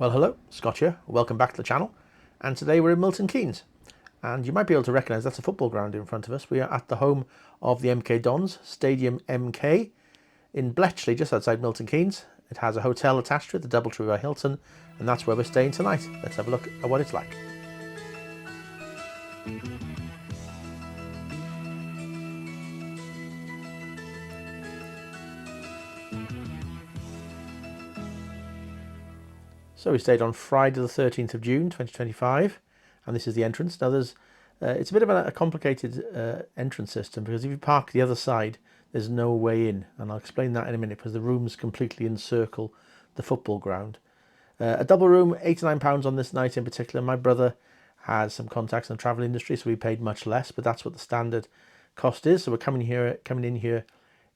Well, hello, Scott here. Welcome back to the channel. And today we're in Milton Keynes. And you might be able to recognise that's a football ground in front of us. We are at the home of the MK Dons, Stadium MK, in Bletchley, just outside Milton Keynes. It has a hotel attached to it, the Doubletree by Hilton, and that's where we're staying tonight. Let's have a look at what it's like. So we stayed on Friday the 13th of June 2025, and this is the entrance. Now it's a bit of a complicated entrance system, because if you park the other side, there's no way in, and I'll explain that in a minute, because the rooms completely encircle the football ground. A double room, £89 on this night in particular. My brother has some contacts in the travel industry, so we paid much less, but that's what the standard cost is. So we're coming in here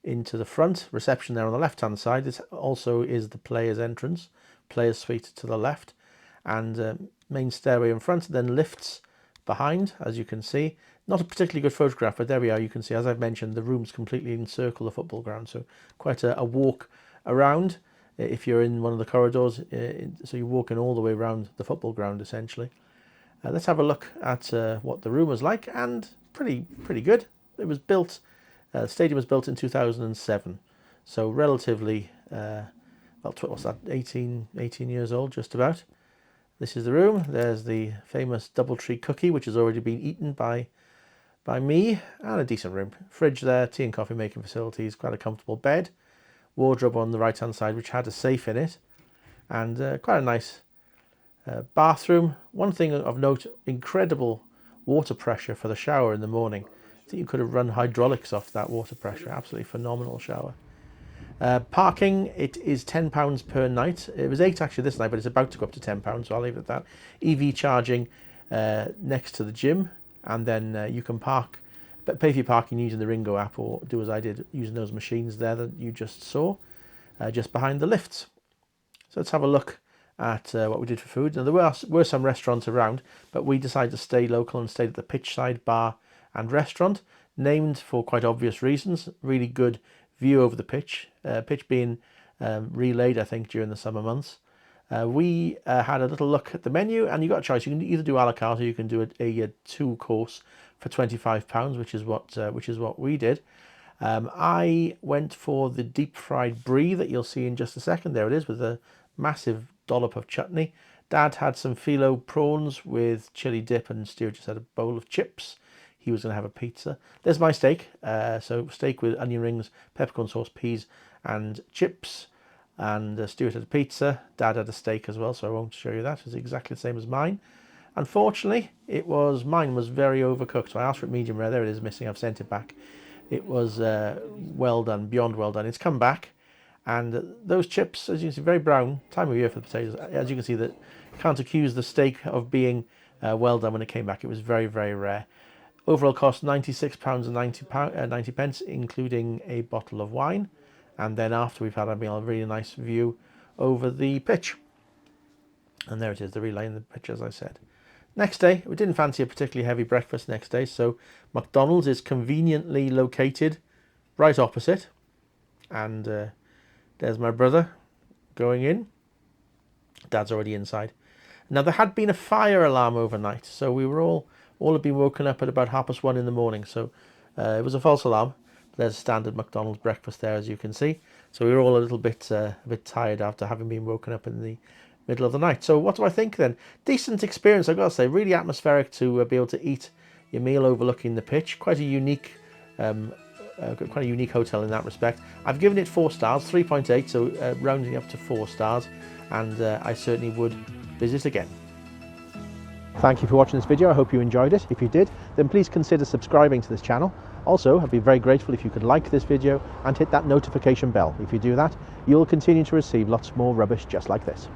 into the front reception there on the left hand side. This also is the players entrance, players suite to the left, and main stairway in front, then lifts behind, as you can see. Not a particularly good photograph, but there we are. You can see, as I've mentioned, the rooms completely encircle the football ground, so quite a walk around if you're in one of the corridors. So you're walking all the way around the football ground essentially. Let's have a look at what the room was like, and pretty good. It was built, the stadium was built in 2007, so relatively what's that, 18 years old, just about. This is the room. There's the famous Doubletree cookie, which has already been eaten by me, and a decent room. Fridge there, tea and coffee making facilities, quite a comfortable bed. Wardrobe on the right hand side, which had a safe in it, and quite a nice bathroom. One thing of note, incredible water pressure for the shower in the morning. I think you could have run hydraulics off that water pressure. Absolutely phenomenal shower. Parking, it is £10 per night. It was £8 actually this night, but it's about to go up to £10, so I'll leave it at that. EV charging next to the gym, and then you can park, but pay for your parking using the Ringo app, or do as I did, using those machines there that you just saw, just behind the lifts. So let's have a look at what we did for food. Now there were some restaurants around, but we decided to stay local and stayed at the Pitchside Bar and Restaurant, named for quite obvious reasons. Really good view over the pitch, pitch being relayed, I think, during the summer months. We had a little look at the menu, and you got a choice. You can either do a la carte, or you can do a two course for £25, which is what we did. I went for the deep fried brie that you'll see in just a second. There it is, with a massive dollop of chutney. Dad had some phyllo prawns with chili dip, and Stuart just had a bowl of chips. He was going to have a pizza. There's my steak. So steak with onion rings, peppercorn sauce, peas and chips. And Stuart had a pizza. Dad had a steak as well, so I won't show you that. It's exactly the same as mine. Unfortunately, mine was very overcooked. So I asked for it medium rare. There it is, missing. I've sent it back. It was well done, beyond well done. It's come back. And those chips, as you can see, very brown. Time of year for the potatoes. As you can see, that you can't accuse the steak of being well done when it came back. It was very, very rare. Overall cost £96.90, including a bottle of wine. And then after we've had a meal, a really nice view over the pitch. And there it is, the relay in the pitch, as I said. Next day, we didn't fancy a particularly heavy breakfast next day, so McDonald's is conveniently located right opposite. And there's my brother going in. Dad's already inside. Now, there had been a fire alarm overnight, so we were all had been woken up at about 1:30 in the morning, so it was a false alarm. There's a standard McDonald's breakfast there, as you can see. So we were all a little bit tired after having been woken up in the middle of the night. So what do I think then? Decent experience, I've got to say. Really atmospheric to be able to eat your meal overlooking the pitch. Quite a unique hotel in that respect. I've given it 4 stars, 3.8, so rounding up to 4 stars, and I certainly would visit again. Thank you for watching this video. I hope you enjoyed it. If you did, then please consider subscribing to this channel. Also, I'd be very grateful if you could like this video and hit that notification bell. If you do that, you'll continue to receive lots more rubbish just like this.